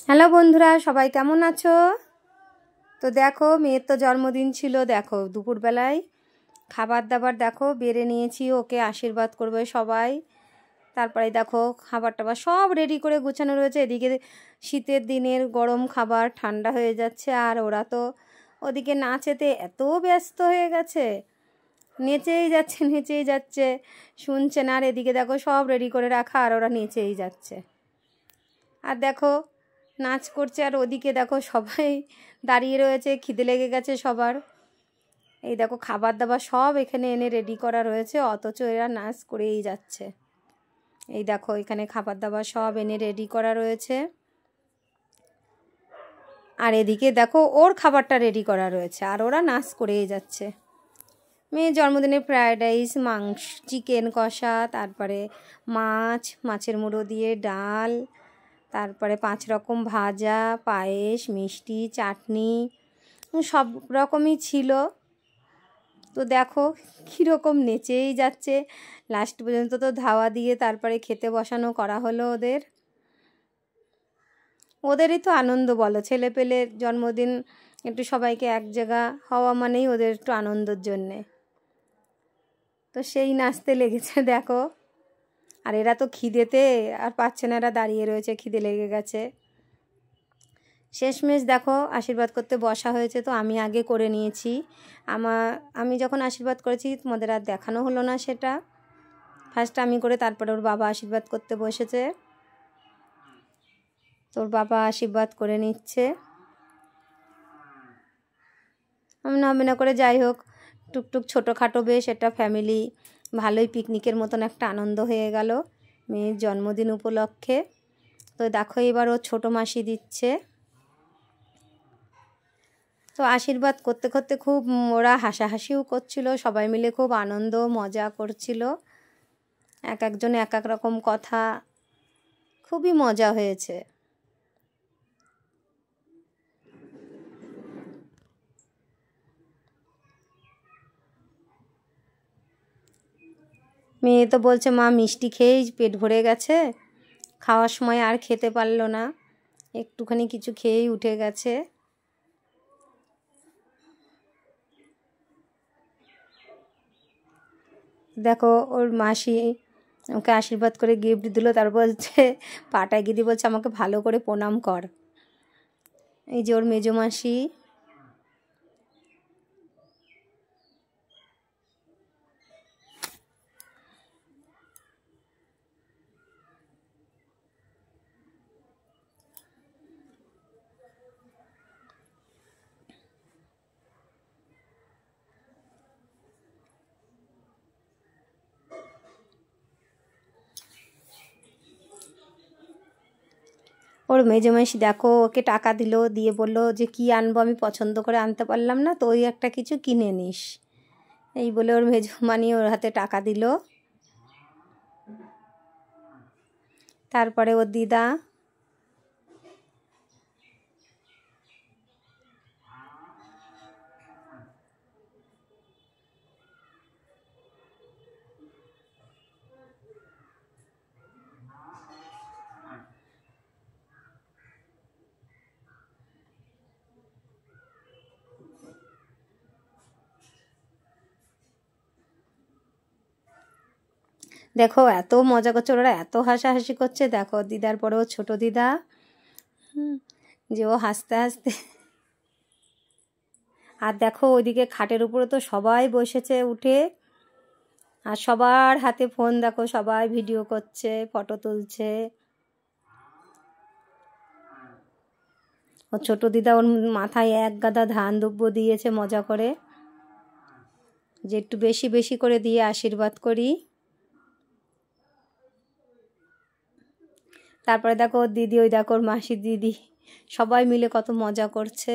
Hello বন্ধুরা, সবাই কেমন আছো? তো দেখো, মেয়ের তো জন্মদিন ছিল। দেখো দুপুরবেলায় খাবার দাবার দেখো বেড়ে নিয়েছি, ওকে আশীর্বাদ করবে সবাই। তারপরে দেখো খাবার টাবার সব রেডি করে গুছানো রয়েছে। এদিকে শীতের দিনের গরম খাবার ঠান্ডা হয়ে যাচ্ছে, আর ওরা তো ওদিকে নাচেতে এত ব্যস্ত হয়ে গেছে, নেচেই যাচ্ছে নেচেই যাচ্ছে, শুনছে না। আর এদিকে দেখো সব রেডি করে রাখা, আর ওরা নেচেই যাচ্ছে। আর দেখো নাচ করছে, আর ওদিকে দেখো সবাই দাঁড়িয়ে রয়েছে, খিদে লেগে গেছে সবার। এই দেখো খাবার দাবার সব এখানে এনে রেডি করা রয়েছে, অথচ এরা নাচ করেই যাচ্ছে। এই দেখো এখানে খাবার দাবার সব এনে রেডি করা রয়েছে, আর এদিকে দেখো ওর খাবারটা রেডি করা রয়েছে, আর ওরা নাচ করেই যাচ্ছে। মেয়ের জন্মদিনে ফ্রায়েড রাইস, মাংস, চিকেন কষা, তারপরে মাছের মুড়ো দিয়ে ডাল, তারপরে 5 রকম ভাজা, পায়েস, মিষ্টি, চাটনি, সব রকমই ছিল। তো দেখো কীরকম নেচেই যাচ্ছে। লাস্ট পর্যন্ত তো ধাওয়া দিয়ে তারপরে খেতে বসানো করা হলো ওদের। ওদেরই তো আনন্দ বলো, ছেলে পেলের জন্মদিন, একটু সবাইকে এক জায়গা হওয়া মানেই ওদের একটু আনন্দের জন্যে। তো সেই নাচতে লেগেছে দেখো। আর এরা তো খিদেতে আর পাচ্ছে না, এরা দাঁড়িয়ে রয়েছে, খিদে লেগে গেছে। শেষমেশ দেখো আশীর্বাদ করতে বসা হয়েছে, তো আমি আগে করে নিয়েছি। আমি যখন আশীর্বাদ করেছি তোমাদের আর দেখানো হলো না সেটা। ফার্স্ট আমি করে তারপরে ওর বাবা আশীর্বাদ করতে বসেছে। তোর বাবা আশীর্বাদ করে নিচ্ছে। আমি না করে যাই হোক, টুকটুক ছোটোখাটো বেশ এটা ফ্যামিলি ভালোই পিকনিকের মতন একটা আনন্দ হয়ে গেল মেয়ের জন্মদিন উপলক্ষে। তো দেখো এবার ও ছোটো মাসি দিচ্ছে। তো আশীর্বাদ করতে করতে খুব ওরা হাসাহাসিও করছিল, সবাই মিলে খুব আনন্দ মজা করছিল, এক একজন এক এক রকম কথা, খুবই মজা হয়েছে। মেয়ে তো বলছে মা মিষ্টি খেয়েই পেট ভরে গেছে, খাওয়ার সময় আর খেতে পারলো না, একটুখানি কিছু খেয়েই উঠে গেছে। দেখো ওর মাসি ওকে আশীর্বাদ করে গিফট দিল, তার বলছে পাটায় গিয়ে বলছে আমাকে ভালো করে প্রণাম কর। এই যে ওর মেজো মাসি। ওর মেজো মাসি দেখো ওকে টাকা দিল, দিয়ে বলল যে কি আনবো, আমি পছন্দ করে আনতে পারলাম না, তো ওই একটা কিছু কিনে নিস। এই বলে ওর মেজো মানি ওর হাতে টাকা দিল। তারপরে ওর দিদা দেখো এত মজা করছে, ওরা এত হাসাহাসি করছে। দেখো দিদার পরেও ছোট দিদা, যে ও হাসতে হাসতে। আর দেখো ওইদিকে খাটের উপরে তো সবাই বসেছে উঠে, আর সবার হাতে ফোন, দেখো সবাই ভিডিও করছে, ফটো তুলছে। ও ছোট দিদা ওর মাথায় এক গাদা ধান দুব্য দিয়েছে মজা করে, যে একটু বেশি বেশি করে দিয়ে আশীর্বাদ করি। তারপরে দেখো ওর দিদি, ওই দেখো ওর মাসির দিদি, সবাই মিলে কত মজা করছে।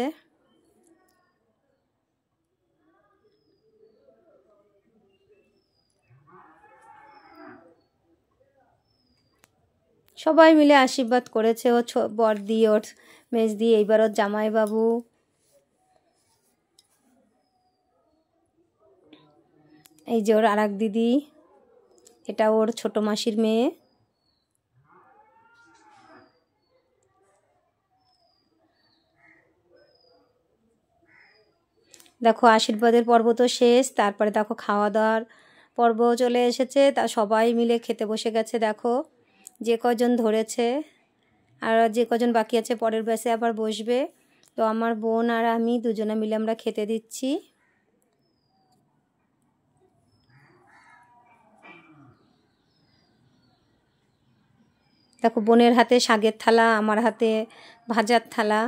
সবাই মিলে আশীর্বাদ করেছে। ও বড়দি, ওর মেজদি, এইবার ওর জামাইবাবু। এই যে ওর আর এক দিদি, এটা ওর ছোট মাসির মেয়ে। দেখো আশীর্বাদের পর্ব তো শেষ, তারপরে দেখো খাওয়া দাওয়ার পর্ব চলে এসেছে, তা সবাই মিলে খেতে বসে গেছে। দেখো যে কজন ধরেছে আর যে কজন বাকি আছে পরের ব্যাচে আবার বসবে। তো আমার বোন আর আমি দুজনে মিলে আমরা খেতে দিচ্ছি। দেখো বোনের হাতে শাকের থালা, আমার হাতে ভাজার থালা।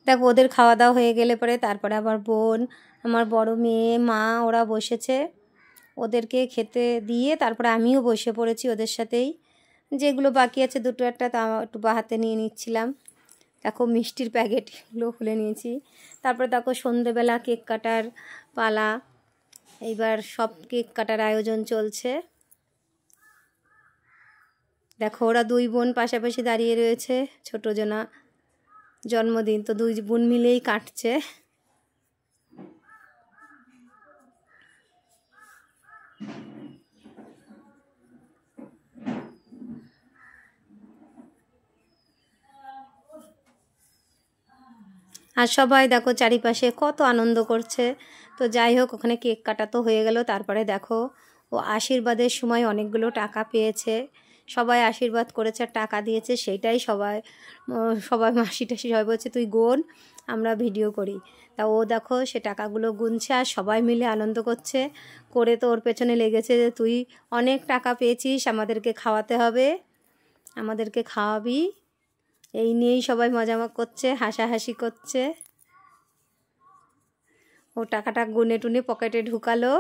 দেখো ওদের খাওয়া দাওয়া হয়ে গেলে পরে তারপরে আবার বোন, আমার বড় মেয়ে, মা ওরা বসেছে। ওদেরকে খেতে দিয়ে তারপরে আমিও বসে পড়েছি ওদের সাথেই। যেগুলো বাকি আছে দুটো একটা তা একটু হাতে নিয়ে নিচ্ছিলাম। দেখো মিষ্টির প্যাকেটগুলো খুলে নিয়েছি। তারপরে দেখো সন্ধেবেলা কেক কাটার পালা, এইবার সব কেক কাটার আয়োজন চলছে। দেখো ওরা দুই বোন পাশাপাশি দাঁড়িয়ে রয়েছে, ছোটো জনা জন্মদিন তো দুই বোন মিলেই কাটছে। আর সবাই দেখো চারিপাশে কত আনন্দ করছে। তো যাই হোক ওখানে কেক কাটা তো হয়ে গেল। তারপরে দেখো ও আশীর্বাদের সময় অনেকগুলো টাকা পেয়েছে, সবাই আশীর্বাদ করেছে আর টাকা দিয়েছে, সেইটাই সবাই মাসি টাসি সবাই বলছে তুই গোন, আমরা ভিডিও করি। তা ও দেখো সে টাকাগুলো গুনছে আর সবাই মিলে আনন্দ করছে। করে তো ওর পেছনে লেগেছে যে তুই অনেক টাকা পেয়েছিস, আমাদেরকে খাওয়াতে হবে, আমাদেরকে খাওয়াবি। এই নিয়েই সবাই মজা করছে, হাসাহাসি করছে। ও টাকাটা গুনে টুনে পকেটে ঢুকালো।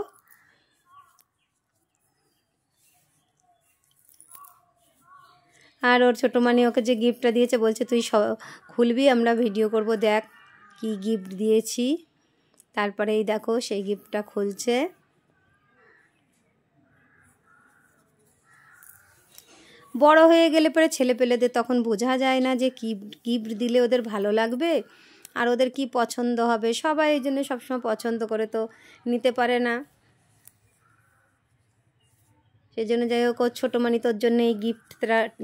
আর ওর ছোটো মানি ওকে যে গিফটটা দিয়েছে বলছে তুই খুলবি, আমরা ভিডিও করব, দেখ কি গিফট দিয়েছি। তারপরে এই দেখো সেই গিফটটা খুলছে। বড় হয়ে গেলে পরে ছেলেপেলেদের তখন বোঝা যায় না যে কি গিফট দিলে ওদের ভালো লাগবে আর ওদের কি পছন্দ হবে। সবাই এই জন্য সবসময় পছন্দ করে তো নিতে পারে না। সেই জন্য যাই হোক ওর ছোটো মানি তোর জন্য এই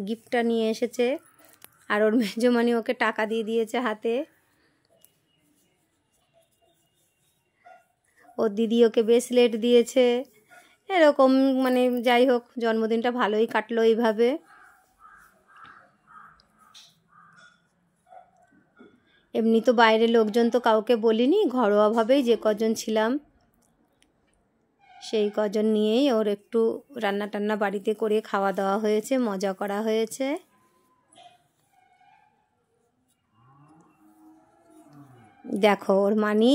গিফটটা নিয়ে এসেছে। আর ওর মেজো মানি ওকে টাকা দিয়ে দিয়েছে হাতে। ওর দিদি ওকে ব্রেসলেট দিয়েছে। এরকম মানে যাই হোক জন্মদিনটা ভালোই কাটলো এইভাবে। এমনি তো বাইরের লোকজন তো কাউকে বলিনি, ঘরোয়াভাবেই যে কজন ছিলাম সেই কজন নিয়েই ওর একটু রান্না টান্না বাড়িতে করে খাওয়া দাওয়া হয়েছে, মজা করা হয়েছে। দেখো ওর মানি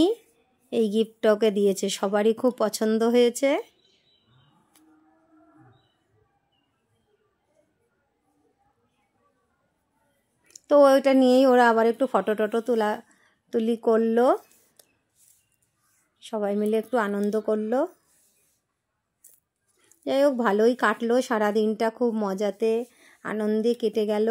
এই গিফটটা ওকে দিয়েছে, সবারই খুব পছন্দ হয়েছে। তো ওইটা নিয়েই ওরা আবার একটু ফটো টটো তুলি করলো, সবাই মিলে একটু আনন্দ করলো। যাই হোক ভালোই কাটলো, সারাদিনটা খুব মজাতে আনন্দে কেটে গেল।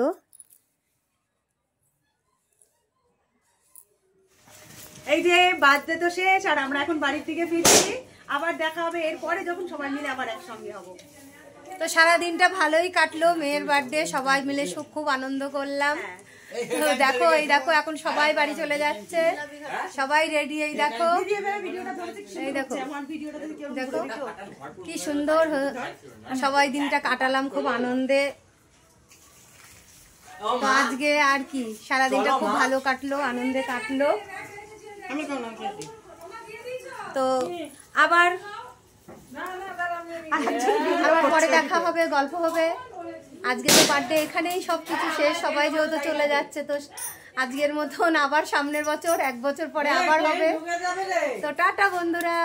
এই যে বার্থডে তো শেষ আর আমরা এখন বাড়ির দিকে ফিরছি। আবার দেখা হবে এরপরে যখন সবাই মিলে আবার একসঙ্গে হব। তো সারাদিনটা ভালোই কাটলো, মেয়ের বার্থডে সবাই মিলে খুব আনন্দ করলাম। তো দেখো এই দেখো এখন সবাই বাড়ি চলে যাচ্ছে, সবাই রেডি। এই দেখো এই দেখো দেখো কি সুন্দর সবাই দিনটা কাটালাম খুব আনন্দে। তো আজকে আর কি সারাদিনটা খুব ভালো কাটলো, আনন্দে কাটলো। তো আবার পরে দেখা হবে, গল্প হবে। আজকে তো বার্থডে এখানেই সবকিছু শেষ, সবাই যেহেতু চলে যাচ্ছে তো আজকের মতন আবার সামনের বছর, 1 বছর পরে আবার হবে। তো টাটা বন্ধুরা।